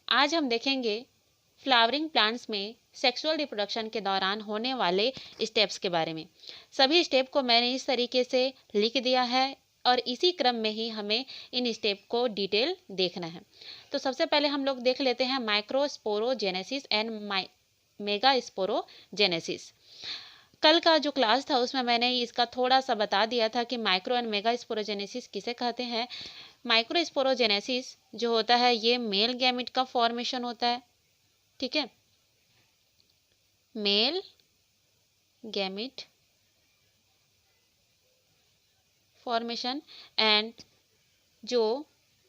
आज हम देखेंगे फ्लावरिंग प्लांट्स में सेक्सुअल रिप्रोडक्शन के दौरान होने वाले स्टेप्स के बारे में। सभी स्टेप को मैंने इस तरीके से लिख दिया है और इसी क्रम में ही हमें इन स्टेप को डिटेल देखना है। तो सबसे पहले हम लोग देख लेते हैं माइक्रोस्पोरोजेनेसिस एंड मेगास्पोरोजेनेसिस। कल का जो क्लास था उसमें मैंने इसका थोड़ा सा बता दिया था कि माइक्रो एंड मेगा स्पोरोजेनेसिस किसे कहते हैं। माइक्रो स्पोरोजेनेसिस जो होता है ये मेल गैमिट का फॉर्मेशन होता है, ठीक है, मेल गैमिट फॉर्मेशन। एंड जो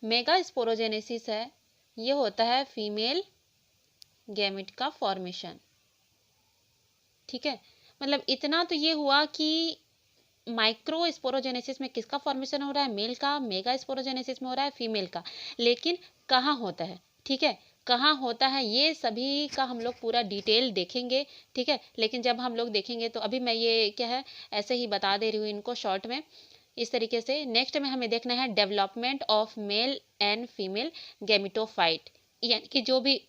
मेगा स्पोरोजेनेसिस है ये होता है फीमेल गैमिट का फॉर्मेशन, ठीक है। मतलब इतना तो ये हुआ कि माइक्रो स्पोरोजेनेसिस में किसका फॉर्मेशन हो रहा है, मेल का, मेगा स्पोरोजेनेसिस में हो रहा है फीमेल का, लेकिन कहाँ होता है, ठीक है, कहाँ होता है ये सभी का हम लोग पूरा डिटेल देखेंगे, ठीक है। लेकिन जब हम लोग देखेंगे तो अभी मैं ये क्या है ऐसे ही बता दे रही हूँ इनको शॉर्ट में इस तरीके से। नेक्स्ट में हमें देखना है development of male and female gametophyte, यानी कि जो भी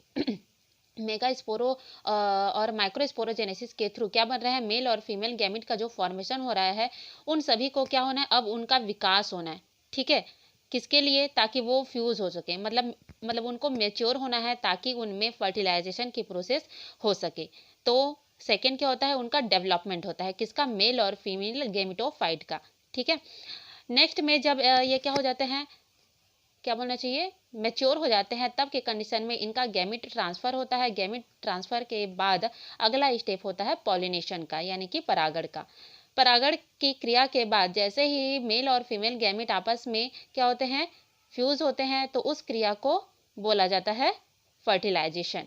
मेगा स्पोरो और माइक्रो स्पोरोजेनेसिस के थ्रू क्या बन रहा है, मेल और फीमेल गैमिट का जो फॉर्मेशन हो रहा है उन सभी को क्या होना है, अब उनका विकास होना है, ठीक है। किसके लिए, ताकि वो फ्यूज हो सके, मतलब उनको मेच्योर होना है ताकि उनमें फर्टिलाइजेशन की प्रोसेस हो सके। तो सेकेंड क्या होता है, उनका डेवलपमेंट होता है, किसका, मेल और फीमेल गैमिटोफाइट का, ठीक है। नेक्स्ट में जब ये क्या हो जाते हैं, क्या बोलना चाहिए, मैच्योर हो जाते हैं, तब के कंडीशन में इनका गैमिट ट्रांसफर होता है। गैमिट ट्रांसफर के बाद अगला स्टेप होता है पॉलिनेशन का, यानी कि परागण का। परागण की क्रिया के बाद जैसे ही मेल और फीमेल गैमिट आपस में क्या होते हैं, फ्यूज होते हैं, तो उस क्रिया को बोला जाता है फर्टिलाइजेशन,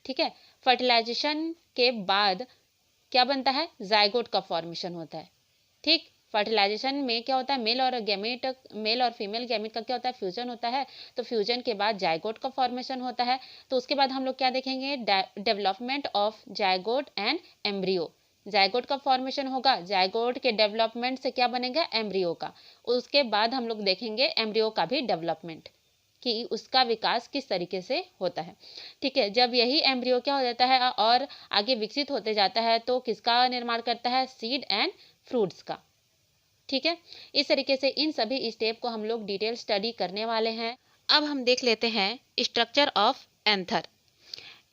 ठीक है। फर्टिलाइजेशन के बाद क्या बनता है, जाइगोट का फॉर्मेशन होता है, ठीक। फर्टिलाइजेशन में क्या होता है, मेल और फीमेल गैमेट का क्या होता है, फ्यूजन होता है। तो फ्यूजन के बाद जाइगोट का फॉर्मेशन होता है। तो उसके बाद हम लोग क्या देखेंगे, development of zygote and embryo. Zygote का फॉर्मेशन होगा, जाइगोट के डेवलपमेंट से क्या बनेगा, एम्ब्रियो का। उसके बाद हम लोग देखेंगे एम्ब्रियो का भी डेवलपमेंट कि उसका विकास किस तरीके से होता है, ठीक है। जब यही एम्ब्रियो क्या हो जाता है और आगे विकसित होते जाता है तो किसका निर्माण करता है, सीड एंड फ्रूट्स का, ठीक है। इस तरीके से इन सभी स्टेप को हम लोग डिटेल स्टडी करने वाले हैं। अब हम देख लेते हैं स्ट्रक्चर ऑफ एंथर।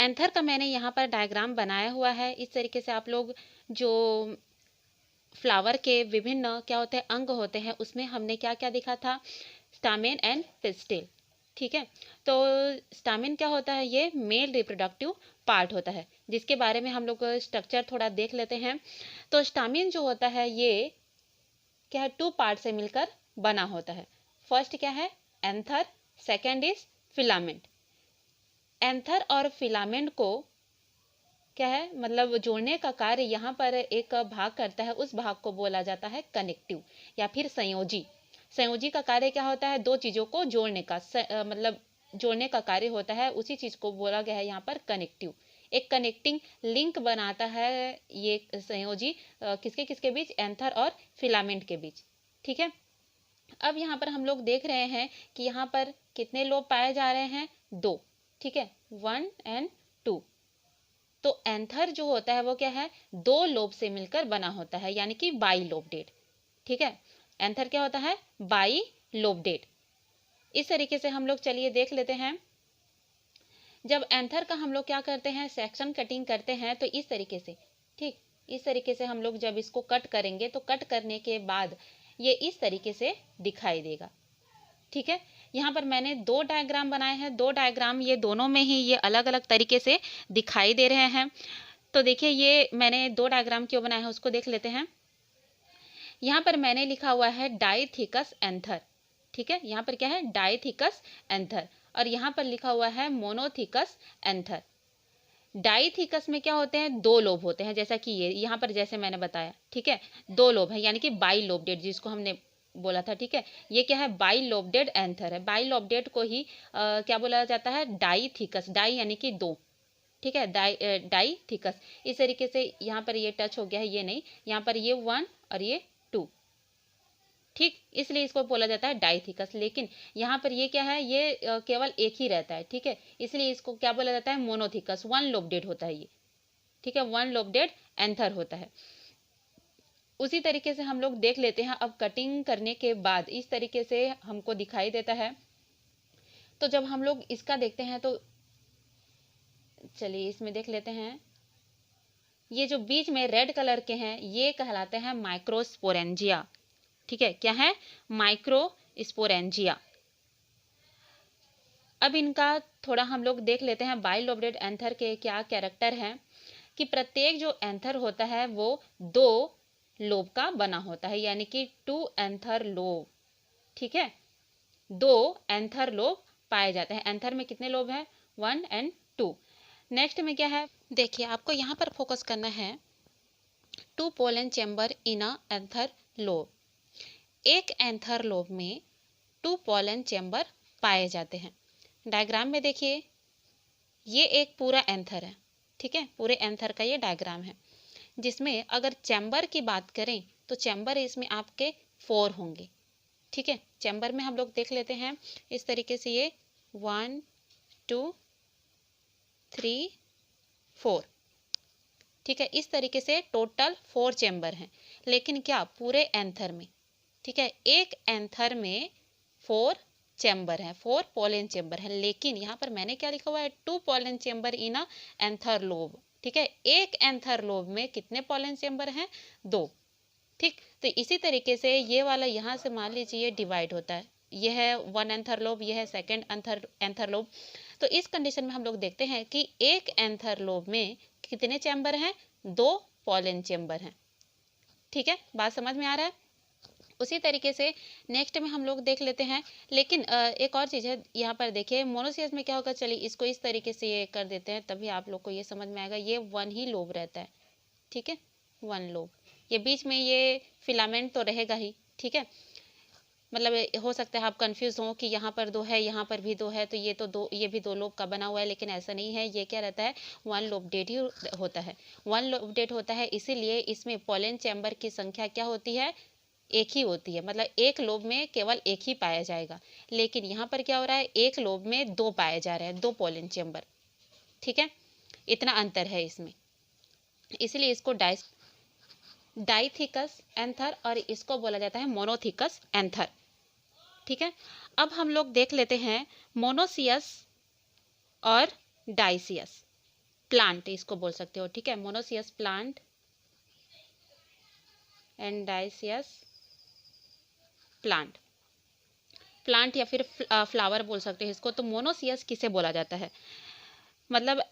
एंथर का मैंने यहाँ पर डायग्राम बनाया हुआ है। इस तरीके से आप लोग जो फ्लावर के विभिन्न क्या होते हैं, अंग होते हैं, उसमें हमने क्या क्या देखा था, स्टामेन एंड पिस्टिल, ठीक है। तो स्टामेन क्या होता है, ये मेल रिप्रोडक्टिव पार्ट होता है, जिसके बारे में हम लोग स्ट्रक्चर थोड़ा देख लेते हैं। तो स्टामेन जो होता है ये क्या है, टू पार्ट से मिलकर बना होता है। फर्स्ट क्या है, anther, second is filament. Anther और फिलामेंट को क्या है, मतलब जोड़ने का कार्य यहाँ पर एक भाग करता है, उस भाग को बोला जाता है कनेक्टिव या फिर संयोजी। संयोजी का कार्य क्या होता है, दो चीजों को जोड़ने का, मतलब जोड़ने का कार्य होता है, उसी चीज को बोला गया है यहाँ पर कनेक्टिव। एक कनेक्टिंग लिंक बनाता है ये संयोजी, किसके किसके बीच, एंथर और फिलामेंट के बीच, ठीक है। अब यहाँ पर हम लोग देख रहे हैं कि यहाँ पर कितने लोब पाए जा रहे हैं, दो, ठीक है, 1 एंड 2। तो एंथर जो होता है वो क्या है, दो लोब से मिलकर बना होता है, यानी कि बाई लोब्डेड, ठीक है। एंथर क्या होता है, बाई लोब्डेड। इस तरीके से हम लोग चलिए देख लेते हैं। जब एंथर का हम लोग क्या करते हैं, सेक्शन कटिंग करते हैं, तो इस तरीके से, ठीक, इस तरीके से हम लोग जब इसको कट करेंगे तो कट करने के बाद ये इस तरीके से दिखाई देगा, ठीक है। यहाँ पर मैंने दो डायग्राम बनाए हैं, दो डायग्राम ये दोनों में ही ये अलग अलग तरीके से दिखाई दे रहे हैं। तो देखिए ये मैंने दो डायग्राम क्यों बनाए हैं उसको देख लेते हैं। यहाँ पर मैंने लिखा हुआ है डाइथिकस एंथर, ठीक है, यहाँ पर क्या है, डाइथिकस एंथर, और यहाँ पर लिखा हुआ है मोनोथिकस एंथर। डाइथिकस में क्या होते हैं, दो लोब होते हैं, जैसा कि ये यहाँ पर जैसे मैंने बताया, ठीक है, दो लोब है, यानी कि बाई लोब्डेड जिसको हमने बोला था, ठीक है। ये क्या है, बाई लोब्डेड एंथर है। बाई लोब्डेड को ही क्या बोला जाता है, डाइथिकस, डाई यानी कि दो, ठीक है, डाइथिकस। इस तरीके से यहाँ पर ये टच हो गया है, ये नहीं, यहाँ पर ये 1 और ये 2, ठीक, इसलिए इसको बोला जाता है डाइथिकस। लेकिन यहाँ पर ये क्या है, ये केवल एक ही रहता है, ठीक है, इसलिए इसको क्या बोला जाता है, मोनोथिकस। वन लोब्डेड होता है ये, ठीक है, वन लोब्डेड एंथर होता है। उसी तरीके से हम लोग देख लेते हैं, अब कटिंग करने के बाद इस तरीके से हमको दिखाई देता है। तो जब हम लोग इसका देखते हैं तो चलिए इसमें देख लेते हैं, ये जो बीच में रेड कलर के हैं ये कहलाते हैं माइक्रोस्पोरेंजिया, ठीक है, क्या है, माइक्रोस्पोरेंजिया। अब इनका थोड़ा हम लोग देख लेते हैं, बाइलोब्डेड एंथर के क्या कैरेक्टर हैं, कि प्रत्येक जो एंथर होता है वो 2 लोब का बना होता है, यानी कि 2 एंथर लोब, ठीक है, 2 एंथर लोब पाए जाते हैं। एंथर में कितने लोब हैं, 1 एंड 2। नेक्स्ट में क्या है, देखिए आपको यहाँ पर फोकस करना है, 2 pollen chamber in a anther lobe. एक एंथर लोब में 2 पोलन चैम्बर पाए जाते हैं। डायग्राम में देखिए, ये एक पूरा एंथर है, ठीक है, पूरे एंथर का ये डायग्राम है, जिसमें अगर चैम्बर की बात करें तो चैम्बर इसमें आपके 4 होंगे, ठीक है। चैम्बर में हम लोग देख लेते हैं इस तरीके से, ये 1 2 3 4, ठीक है, इस तरीके से टोटल 4 चैम्बर हैं। लेकिन क्या पूरे एंथर में, ठीक है, एक एंथर में 4 चैम्बर है, 4 पोलन चैम्बर है। लेकिन यहाँ पर मैंने क्या लिखा हुआ है, 2 pollen chamber in a anther lobe, ठीक है, एक एंथर लोब में कितने पोलन चैम्बर हैं, 2, ठीक। तो इसी तरीके से ये वाला यहाँ से मान लीजिए ये डिवाइड होता है, ये है 1 एंथर लोब, ये है सेकेंड एंथर लोब। तो इस कंडीशन में हम लोग देखते हैं कि एक एंथर लोब में कितने चैम्बर हैं, 2 पोलन चैम्बर हैं, ठीक है, बात समझ में आ रहा है। उसी तरीके से नेक्स्ट में हम लोग देख लेते हैं। लेकिन एक और चीज़ है, यहाँ पर देखिए मोनोसियस में क्या होगा, चलिए इसको इस तरीके से ये कर देते हैं, तभी आप लोग को ये समझ में आएगा। ये 1 ही लोब रहता है, ठीक है, 1 लोब, ये बीच में ये फिलामेंट तो रहेगा ही, ठीक है। मतलब हो सकता है आप कंफ्यूज हो कि यहाँ पर 2 है, यहाँ पर भी 2 है, तो ये तो 2, ये भी 2 लोब का बना हुआ है, लेकिन ऐसा नहीं है, ये क्या रहता है, 1 लोब्डेड ही होता है, 1 लोब्डेड होता है। इसीलिए इसमें पोलन चैम्बर की संख्या क्या होती है, एक ही होती है, मतलब एक लोब में केवल एक ही पाया जाएगा। लेकिन यहाँ पर क्या हो रहा है, एक लोब में 2 पाए जा रहे हैं, 2 पोलन चैम्बर, ठीक है, इतना अंतर है इसमें। इसलिए इसको डाइथिकस एंथर और इसको बोला जाता है मोनोथिकस एंथर, ठीक है। अब हम लोग देख लेते हैं मोनोसियस और डाइसियस प्लांट, इसको बोल सकते हो, ठीक है, monoecious plant and dioecious plant, plant या फिर फ्लावर बोल सकते हैं इसको। तो मोनोसियस किसे बोला जाता है, मतलब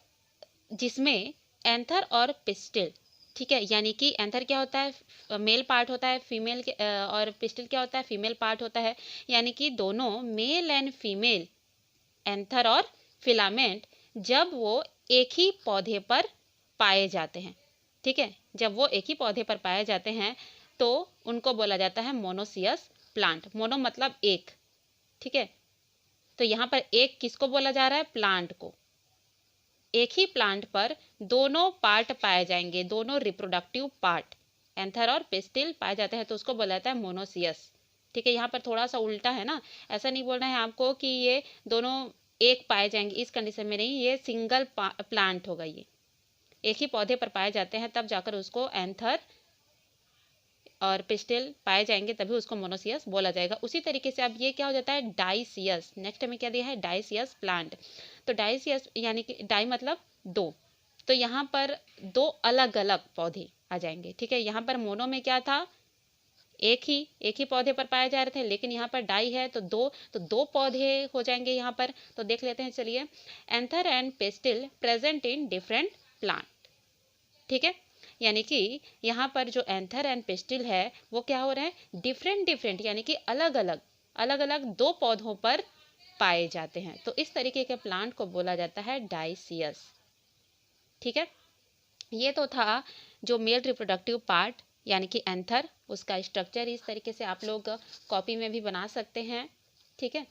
जिसमें एंथर और पिस्टिल, ठीक है, यानी कि एंथर क्या होता है, मेल पार्ट होता है, फीमेल और पिस्टिल क्या होता है, फीमेल पार्ट होता है। यानी कि दोनों मेल एंड फीमेल एंथर और फिलामेंट जब वो एक ही पौधे पर पाए जाते हैं, ठीक है, जब वो एक ही पौधे पर पाए जाते हैं तो उनको बोला जाता है मोनोसियस प्लांट। मोनो मतलब एक, ठीक है, तो यहाँ पर एक किसको बोला जा रहा है, प्लांट को। एक ही प्लांट पर दोनों पार्ट पाए जाएंगे, दोनों रिप्रोडक्टिव पार्ट एंथर और पिस्टिल पाए जाते हैं, तो उसको बोला जाता है मोनोसियस, ठीक है। यहाँ पर थोड़ा सा उल्टा है ना, ऐसा नहीं बोलना है आपको कि ये दोनों एक पाए जाएंगे, इस कंडीशन में नहीं, ये सिंगल प्लांट होगा, ये एक ही पौधे पर पाए जाते हैं तब जाकर उसको एंथर और पिस्टिल पाए जाएंगे, तभी उसको मोनोसियस बोला जाएगा। उसी तरीके से अब ये क्या हो जाता है, डाइसियस। नेक्स्ट में क्या दिया है, डाइसियस प्लांट। तो डाइसियस यानी कि डाई मतलब 2, तो यहाँ पर 2 अलग अलग पौधे आ जाएंगे, ठीक है। यहाँ पर मोनो में क्या था, एक ही पौधे पर पाए जा रहे थे, लेकिन यहाँ पर डाई है तो 2 पौधे हो जाएंगे यहाँ पर। तो देख लेते हैं, चलिए, anther and pistil present in different plant, ठीक है, यानी कि यहाँ पर जो एंथर एंड पिस्टिल है वो क्या हो रहे हैं, डिफरेंट यानी कि अलग अलग 2 पौधों पर पाए जाते हैं। तो इस तरीके के प्लांट को बोला जाता है डाइसियस, ठीक है। ये तो था जो मेल रिप्रोडक्टिव पार्ट यानी कि एंथर, उसका स्ट्रक्चर इस तरीके से आप लोग कॉपी में भी बना सकते हैं, ठीक है।